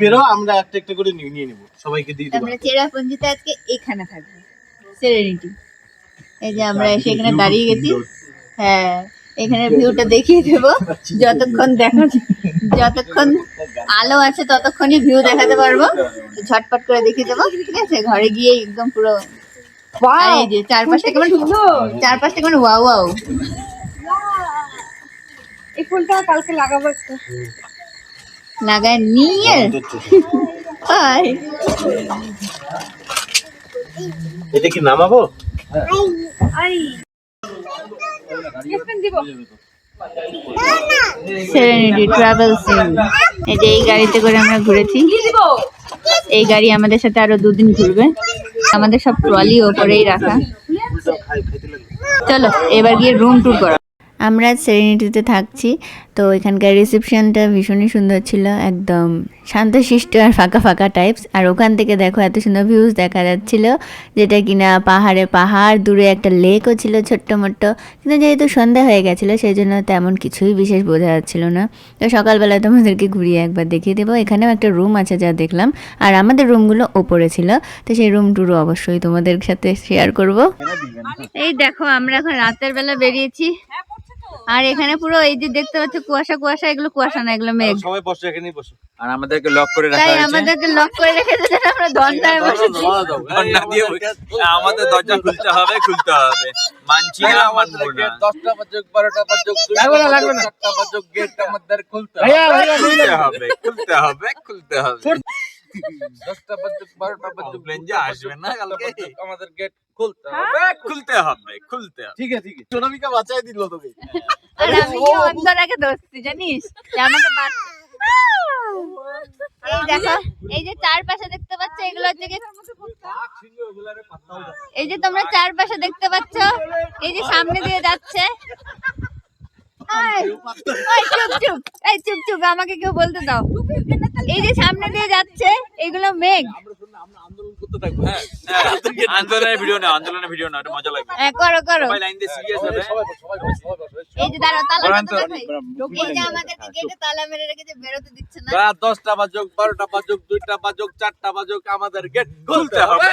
বেরো, আমরা একটা একটা করে নিয়ে নেব, সবাইকে দিয়ে দেব। আমরা চেরাপুঞ্জিতে আজকে এখানে থাকবো, সেরেনিটি। এই যে আমরা এসে এখানে দাঁড়িয়ে গেছি। হ্যাঁ, এখানে ভিউটা দেখিয়ে দেবো। যতক্ষণ আলো আছে ততক্ষণই ভিউ দেখাতে পারবো। ঝটপট করে দেখিয়ে দেবো, ঠিক আছে? ঘরে গিয়ে একদম পুরো এই যে চারপাশটা কেমন ওয়াও ওয়াও। এই ফুলটা কালকে লাগাবো একটু। লাগায় নিয়ে এটা কি নামাবো? Serenity travels. এই যে এই গাড়িতে করে আমরা ঘুরেছি। এই গাড়ি আমাদের সাথে আরো 2 দিন ঘুরবে। আমাদের সব ট্রলি ওপরেই রাখা। চলো এবার গিয়ে রুম ট্যুর করা। আমরা সেরেনিটিতে থাকছি, তো এখানকার রিসেপশনটা ভীষণই সুন্দর ছিল, একদম শান্তশিষ্ট আর ফাঁকা ফাঁকা টাইপস। আর ওখান থেকে দেখো এত সুন্দর ভিউজ দেখা যাচ্ছিল, যেটা কিনা পাহাড়, দূরে একটা লেকও ছিল ছোট্ট মোট্ট। কিন্তু যেহেতু সন্ধ্যা হয়ে গেছিলো সেই জন্য তেমন কিছুই বিশেষ বোঝা যাচ্ছিল না। তো সকালবেলা তোমাদেরকে ঘুরিয়ে একবার দেখিয়ে দেবো। এখানেও একটা রুম আছে যা দেখলাম, আর আমাদের রুমগুলো ওপরে ছিল, তো সেই রুম টুরও অবশ্যই তোমাদের সাথে শেয়ার করব। এই দেখো আমরা এখন রাতের বেলা বেরিয়েছি, আর এখানে পুরো এই যে দেখতে পাচ্ছ কুয়াশা, এগুলো কুয়াশা না, এগুলো মেঘ। সবাই বসে, এখানেই বসো। আর আমাদেরকে লক করে রাখা তাই হয়েছে। আমাদেরকে লক করে রেখেছে যেন আমরা দরজায় বসেছি। দরজা দিয়ে আমাদের দরজা খুলতে হবে। মানছি না, মানবো না। 10টা বাজুক, 12টা বাজুক, 4টা বাজুক, গেট আমাদের খুলতে হবে। 10টা বাজুক, 12টা বাজুক, রেঞ্জে আসবে না কালকে, আমাদের গেট খুলতে হবে। ঠিক আছে। সোনামিকা বাঁচাই দিল তোকে। আর আমি কি অন্তরাকে দোস্তি জানিস যে আমাকে এই দেখো, এই যে চারপাশে দেখতে পাচ্ছ, এগুলো হচ্ছে কি, এই যে তোমরা চারপাশে দেখতে পাচ্ছ, এই যে সামনে দিয়ে যাচ্ছে। চুপ, আমাকে কেউ বলতে দাও। এই যে সামনে দিয়ে যাচ্ছে, এগুলো মেঘ। আন্দোলন করতে থাকবো। আন্দোলনের ভিডিও না, এটা মজা লাগবে। করো। সবাই লাইন দিয়ে সিরিয়াস হবে। এই যে দাঁড়াও, তালা দেখাই। এই যে আমাদেরকে গেটে তালা মেরে রেখেছে, বেরোতে দিচ্ছে না। 10টা বাজুক, 12টা বাজুক, 2টা বাজুক, 4টা বাজুক, আমাদের গেট খুলতে হবে।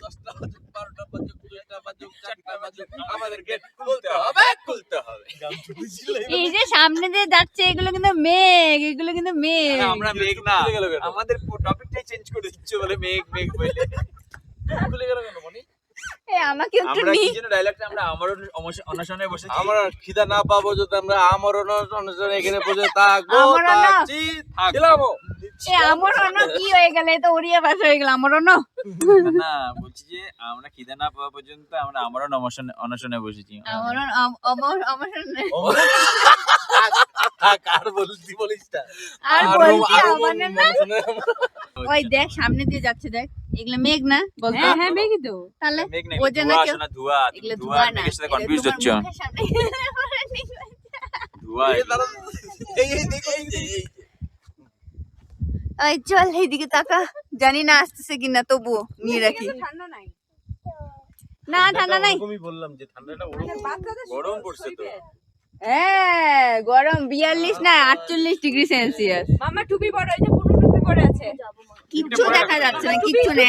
10টা বাজুক, 12টা বাজুক, 2টা বাজুক, 4টা বাজুক, আমাদের গেট খুলতে হবে। এই যে সামনে দিয়ে যাচ্ছে, এগুলো কিন্তু মেঘ। আমরা মেঘ না, আমাদের টপিকটাই চেঞ্জ করে দিচ্ছে বলে মেঘ বলে। খুলে গেল কেন মনি? আমাকে একটু আমরা কি যেন ডায়লগটা, আমরা আমারও অনশনে বসেছি। আমরা খিদা না পাবো যদি আমরা আমারও অনশনে এখানে বসে থাকবো। কি হয়ে গেল? তো ওড়িয়া ভাষা হয়ে গেল আমারও না। বলছি যে আমরা খিদা না পাওয়া পর্যন্ত আমরা আমারও অনশনে বসেছি। ওই দেখ সামনে দিয়ে যাচ্ছে, দেখ এগুলো মেঘ না? হ্যাঁ মেঘই তো। তাহলে মেঘ না, ও যেন ধোঁয়া কেউ আসে না, ধোঁয়া। এগুলো ধোঁয়া ধোঁয়া না, মেঘের সাথে কনফিউজ হচ্ছ। ধোঁয়া। ওই চল এইদিকে তাকা, জানি না আসতেছে কিনা, তবুও নিয়ে রাখি। ঠান্ডা নাই। না ঠান্ডা নাই, বললাম যে ঠান্ডাটা গরম পড়ছে তো। হ্যাঁ গরম। 42 না 48 ডিগ্রি সেলসিয়াস। মামা টুপি পরে, ওই যে পুরো টুপি পরে আছে। কিচ্ছু দেখা যাচ্ছে না, কিচ্ছু নেই।